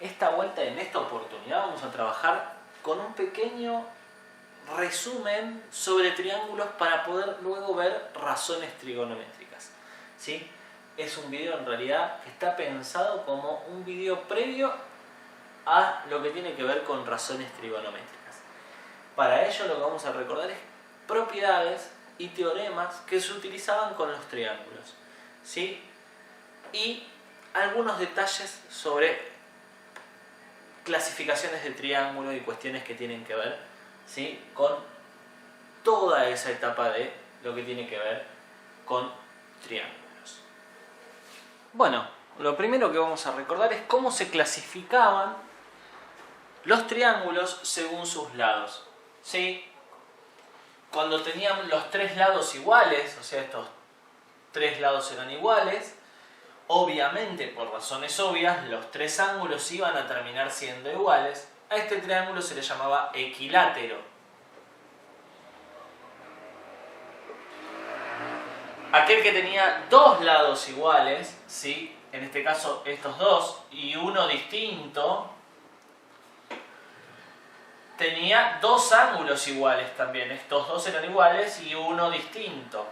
esta vuelta, en esta oportunidad, vamos a trabajar con un pequeño resumen sobre triángulos para poder luego ver razones trigonométricas, ¿sí? Es un video en realidad que está pensado como un video previo a lo que tiene que ver con razones trigonométricas. Para ello lo que vamos a recordar es propiedades y teoremas que se utilizaban con los triángulos, ¿sí? Y algunos detalles sobre clasificaciones de triángulo y cuestiones que tienen que ver, ¿sí?, con toda esa etapa de lo que tiene que ver con triángulos. Bueno, lo primero que vamos a recordar es cómo se clasificaban los triángulos según sus lados, ¿sí? Cuando tenían los tres lados iguales, o sea, estos tres lados eran iguales, obviamente, por razones obvias, los tres ángulos iban a terminar siendo iguales. A este triángulo se le llamaba equilátero. Aquel que tenía dos lados iguales, ¿sí?, en este caso estos dos, y uno distinto, tenía dos ángulos iguales también. Estos dos eran iguales y uno distinto.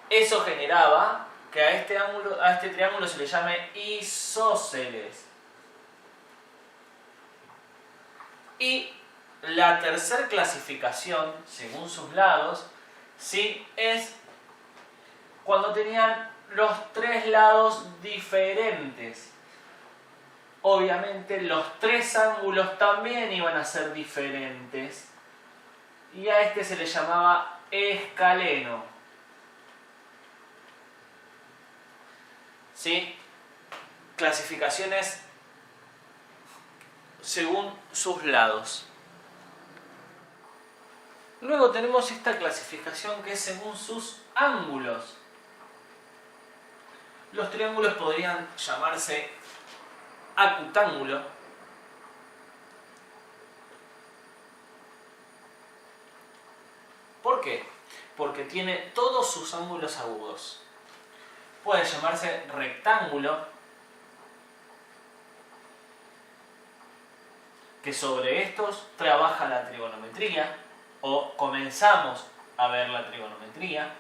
Eso generaba que a este triángulo se le llame isósceles. Y la tercera clasificación, según sus lados, ¿sí?, es cuando tenían los tres lados diferentes. Obviamente los tres ángulos también iban a ser diferentes. Y a este se le llamaba escaleno. ¿Sí? Clasificaciones según sus lados. Luego tenemos esta clasificación que es según sus ángulos. Los triángulos podrían llamarse acutángulo, ¿por qué? Porque tiene todos sus ángulos agudos. Puede llamarse rectángulo, que sobre estos trabaja la trigonometría, o comenzamos a ver la trigonometría,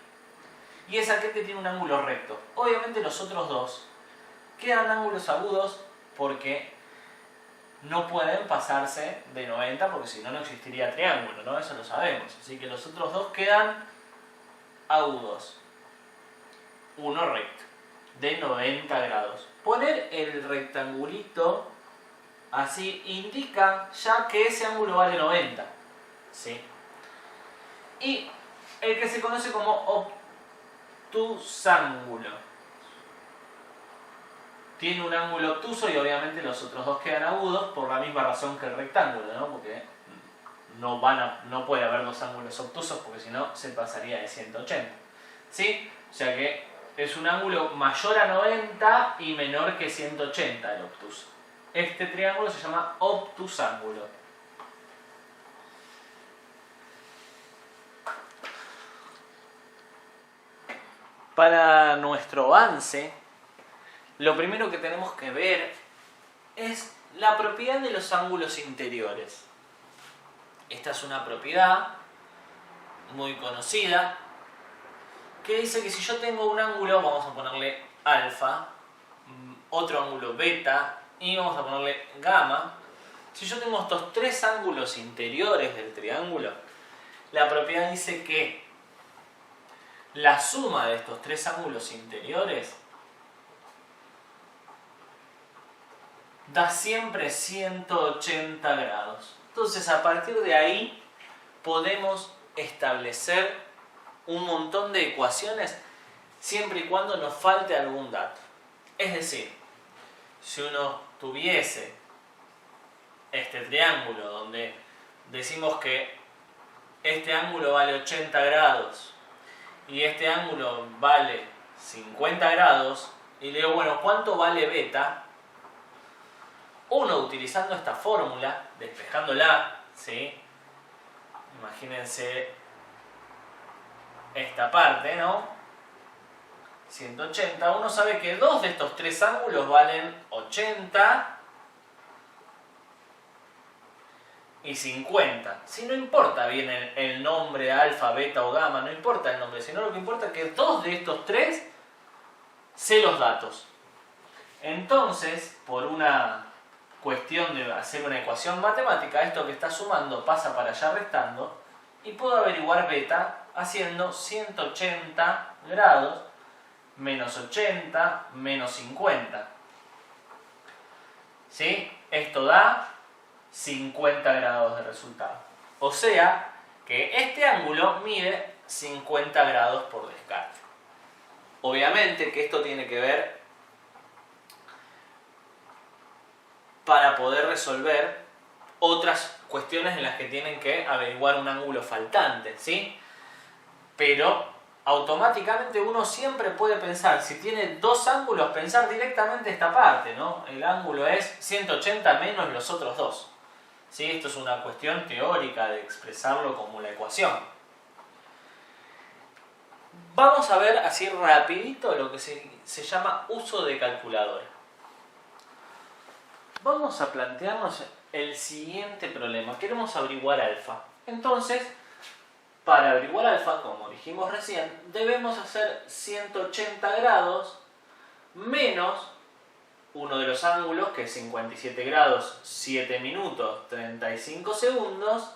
y es aquel que tiene un ángulo recto. Obviamente los otros dos quedan ángulos agudos porque no pueden pasarse de 90, porque si no, no existiría triángulo, ¿no? Eso lo sabemos. Así que los otros dos quedan agudos. Uno recto, de 90 grados. Poner el rectangulito así indica ya que ese ángulo vale 90, ¿sí? Y el que se conoce como obtusángulo tiene un ángulo obtuso y obviamente los otros dos quedan agudos por la misma razón que el rectángulo, ¿no? Porque no puede haber dos ángulos obtusos porque si no se pasaría de 180, ¿sí? O sea que es un ángulo mayor a 90 y menor que 180 el obtuso. Este triángulo se llama obtusángulo. Para nuestro avance, lo primero que tenemos que ver es la propiedad de los ángulos interiores. Esta es una propiedad muy conocida que dice que si yo tengo un ángulo, vamos a ponerle alfa, otro ángulo beta y vamos a ponerle gamma. Si yo tengo estos tres ángulos interiores del triángulo, la propiedad dice que la suma de estos tres ángulos interiores da siempre 180 grados. Entonces, a partir de ahí podemos establecer un montón de ecuaciones siempre y cuando nos falte algún dato. Es decir, si uno tuviese este triángulo donde decimos que este ángulo vale 80 grados y este ángulo vale 50 grados, y le digo, bueno, ¿cuánto vale beta? Uno, utilizando esta fórmula, despejándola, ¿sí? Imagínense esta parte, ¿no? 180, uno sabe que dos de estos tres ángulos valen 80 y 50. Si no importa bien el nombre, alfa, beta o gamma, no importa el nombre, sino lo que importa es que dos de estos tres sé los datos. Entonces, por una cuestión de hacer una ecuación matemática, esto que está sumando pasa para allá restando y puedo averiguar beta haciendo 180 grados menos 80 menos 50. ¿Sí? Esto da 50 grados de resultado. O sea que este ángulo mide 50 grados por descarte. Obviamente que esto tiene que ver para poder resolver otras cuestiones en las que tienen que averiguar un ángulo faltante, ¿sí? Pero automáticamente uno siempre puede pensar, si tiene dos ángulos, pensar directamente esta parte, ¿no? El ángulo es 180 menos los otros dos. ¿Sí? Esto es una cuestión teórica de expresarlo como la ecuación. Vamos a ver así rapidito lo que se llama uso de calculadora. Vamos a plantearnos el siguiente problema. Queremos averiguar alfa. Entonces, para averiguar alfa, como dijimos recién, debemos hacer 180 grados menos uno de los ángulos, que es 57 grados, 7 minutos, 35 segundos,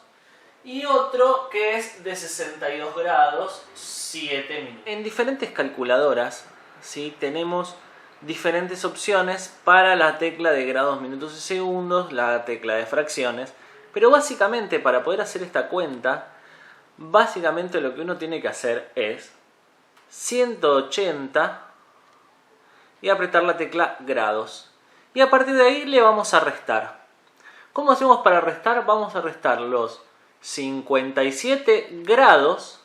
y otro que es de 62 grados, 7 minutos. En diferentes calculadoras, ¿sí?, tenemos diferentes opciones para la tecla de grados, minutos y segundos, la tecla de fracciones, pero básicamente para poder hacer esta cuenta, básicamente lo que uno tiene que hacer es 180 y apretar la tecla grados. Y a partir de ahí le vamos a restar. ¿Cómo hacemos para restar? Vamos a restar los 57 grados,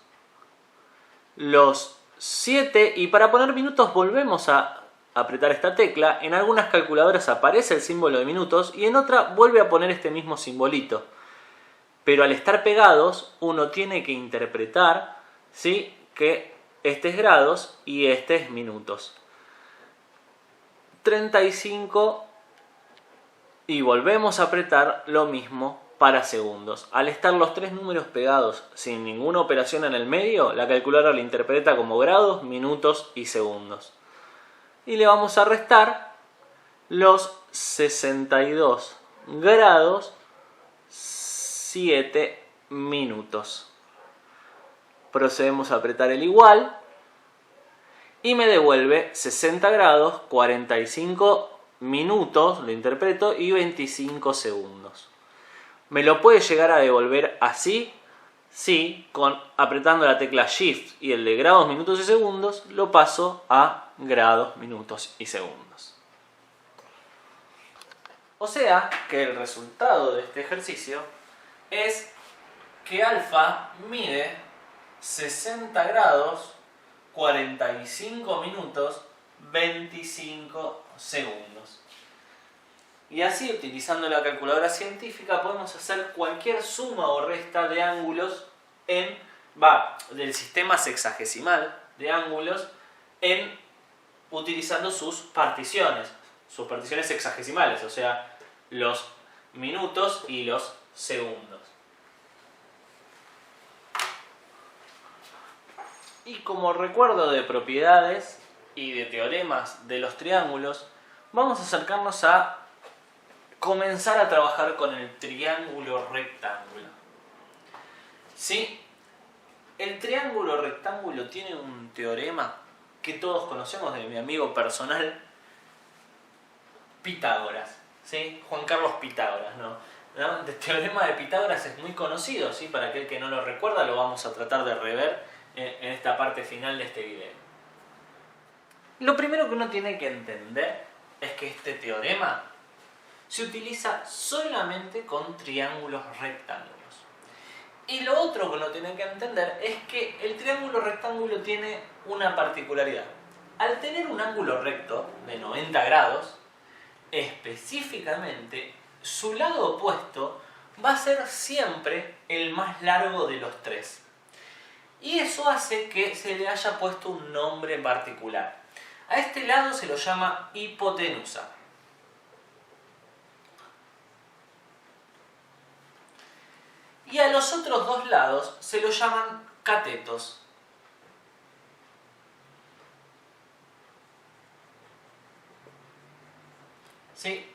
los 7, y para poner minutos volvemos a apretar esta tecla. En algunas calculadoras aparece el símbolo de minutos y en otra vuelve a poner este mismo simbolito. Pero al estar pegados, uno tiene que interpretar, ¿sí?, que este es grados y este es minutos. 35 y volvemos a apretar lo mismo para segundos. Al estar los tres números pegados sin ninguna operación en el medio, la calculadora lo interpreta como grados, minutos y segundos. Y le vamos a restar los 62 grados 7 minutos. Procedemos a apretar el igual y me devuelve 60 grados, 45 minutos, lo interpreto, y 25 segundos. ¿Me lo puede llegar a devolver así? Sí, apretando la tecla Shift y el de grados, minutos y segundos, lo paso a grados, minutos y segundos. O sea que el resultado de este ejercicio es que alfa mide 60 grados, 45 minutos, 25 segundos. Y así, utilizando la calculadora científica, podemos hacer cualquier suma o resta de ángulos del sistema sexagesimal de ángulos utilizando sus particiones sexagesimales, o sea, los minutos y los segundos. Y como recuerdo de propiedades y de teoremas de los triángulos, vamos a acercarnos a comenzar a trabajar con el triángulo rectángulo. ¿Sí? El triángulo rectángulo tiene un teorema que todos conocemos de mi amigo personal, Pitágoras. ¿Sí? Juan Carlos Pitágoras, ¿no? El teorema de Pitágoras es muy conocido, ¿sí? Para aquel que no lo recuerda, lo vamos a tratar de rever en esta parte final de este video. Lo primero que uno tiene que entender es que este teorema se utiliza solamente con triángulos rectángulos. Y lo otro que uno tiene que entender es que el triángulo rectángulo tiene una particularidad. Al tener un ángulo recto de 90 grados, específicamente su lado opuesto va a ser siempre el más largo de los tres. Y eso hace que se le haya puesto un nombre en particular. A este lado se lo llama hipotenusa. Y a los otros dos lados se los llaman catetos. ¿Sí?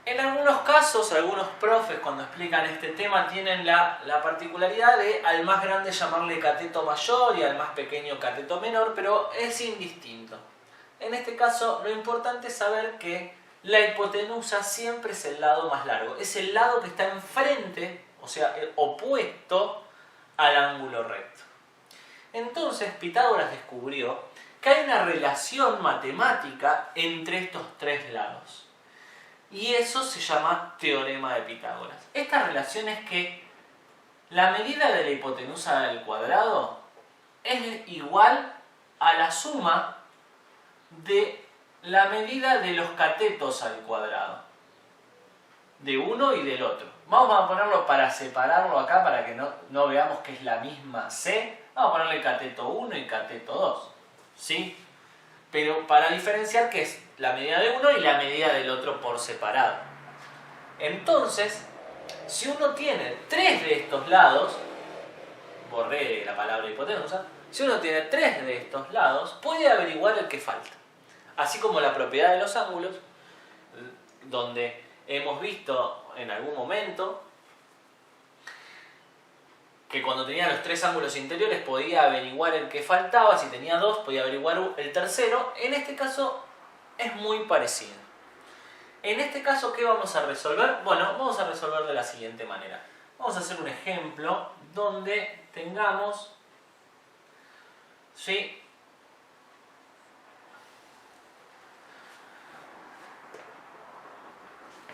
En algunos casos, algunos profes cuando explican este tema tienen la particularidad de al más grande llamarle cateto mayor y al más pequeño cateto menor, pero es indistinto. En este caso, lo importante es saber que la hipotenusa siempre es el lado más largo. Es el lado que está enfrente, o sea, opuesto al ángulo recto. Entonces, Pitágoras descubrió que hay una relación matemática entre estos tres lados. Y eso se llama teorema de Pitágoras. Esta relación es que la medida de la hipotenusa al cuadrado es igual a la suma de la medida de los catetos al cuadrado. De uno y del otro. Vamos a ponerlo para separarlo acá, para que no veamos que es la misma C. Vamos a ponerle cateto 1 y cateto 2. ¿Sí? Pero para diferenciar que es la medida de uno y la medida del otro por separado. Entonces, si uno tiene tres de estos lados, borré la palabra hipotenusa, si uno tiene tres de estos lados, puede averiguar el que falta. Así como la propiedad de los ángulos, donde hemos visto en algún momento que cuando tenía los tres ángulos interiores podía averiguar el que faltaba, si tenía dos podía averiguar el tercero. En este caso es muy parecido. En este caso, ¿qué vamos a resolver? Bueno, vamos a resolver de la siguiente manera. Vamos a hacer un ejemplo donde tengamos, ¿sí?,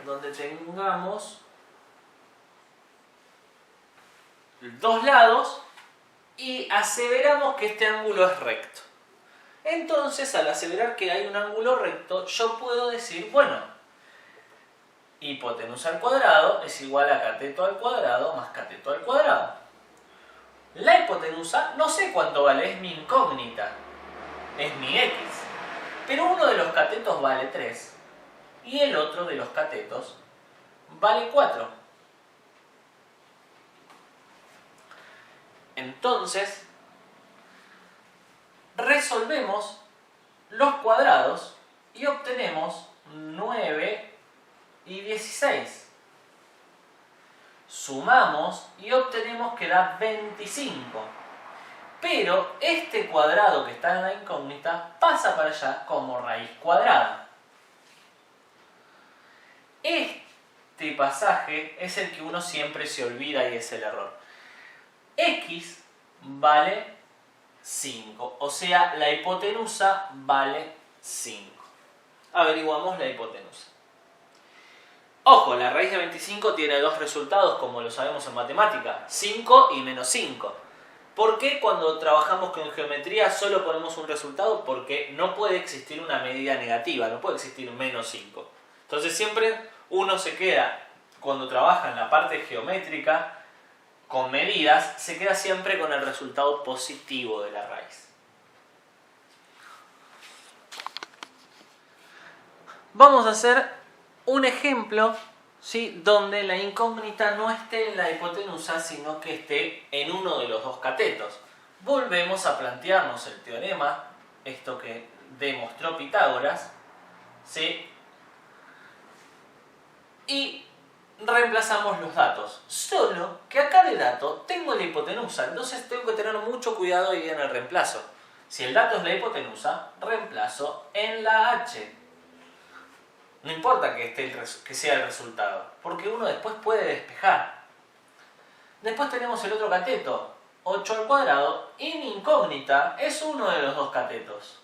donde tengamos dos lados y aseveramos que este ángulo es recto. Entonces, al aseverar que hay un ángulo recto, yo puedo decir, bueno, hipotenusa al cuadrado es igual a cateto al cuadrado más cateto al cuadrado. La hipotenusa no sé cuánto vale, es mi incógnita, es mi x. Pero uno de los catetos vale 3 y el otro de los catetos vale 4. Entonces, resolvemos los cuadrados y obtenemos 9 y 16. Sumamos y obtenemos que da 25. Pero este cuadrado que está en la incógnita pasa para allá como raíz cuadrada. Este pasaje es el que uno siempre se olvida y es el error. X vale 5, o sea, la hipotenusa vale 5. Averiguamos la hipotenusa. Ojo, la raíz de 25 tiene dos resultados, como lo sabemos en matemática, 5 y menos 5. ¿Por qué cuando trabajamos con geometría solo ponemos un resultado? Porque no puede existir una medida negativa, no puede existir menos 5. Entonces siempre uno se queda, cuando trabaja en la parte geométrica, con medidas, se queda siempre con el resultado positivo de la raíz. Vamos a hacer un ejemplo, ¿sí?, donde la incógnita no esté en la hipotenusa, sino que esté en uno de los dos catetos. Volvemos a plantearnos el teorema, esto que demostró Pitágoras, ¿sí?, y reemplazamos los datos. Solo que acá de dato tengo la hipotenusa, entonces tengo que tener mucho cuidado ahí en el reemplazo. Si el dato es la hipotenusa, reemplazo en la h. No importa que sea el resultado, porque uno después puede despejar. Después tenemos el otro cateto, 8 al cuadrado, y mi incógnita es uno de los dos catetos.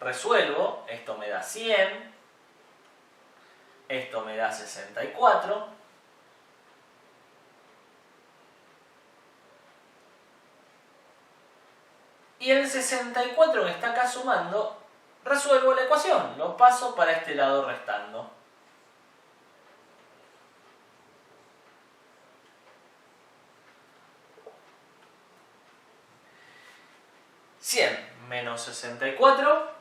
Resuelvo, esto me da 100, esto me da 64, y el 64 que está acá sumando, resuelvo la ecuación, lo paso para este lado restando. Menos 64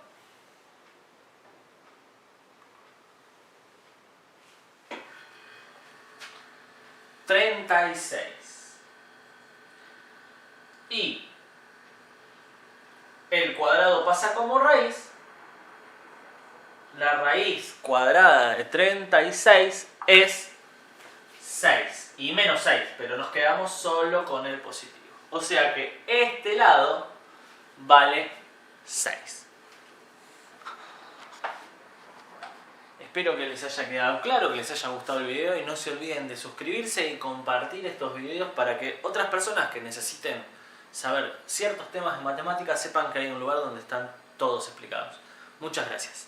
36. Y el cuadrado pasa como raíz. La raíz cuadrada de 36 es 6. Y menos 6, pero nos quedamos solo con el positivo. O sea que este lado vale 6. Espero que les haya quedado claro, que les haya gustado el video y no se olviden de suscribirse y compartir estos videos para que otras personas que necesiten saber ciertos temas de matemáticas sepan que hay un lugar donde están todos explicados. Muchas gracias.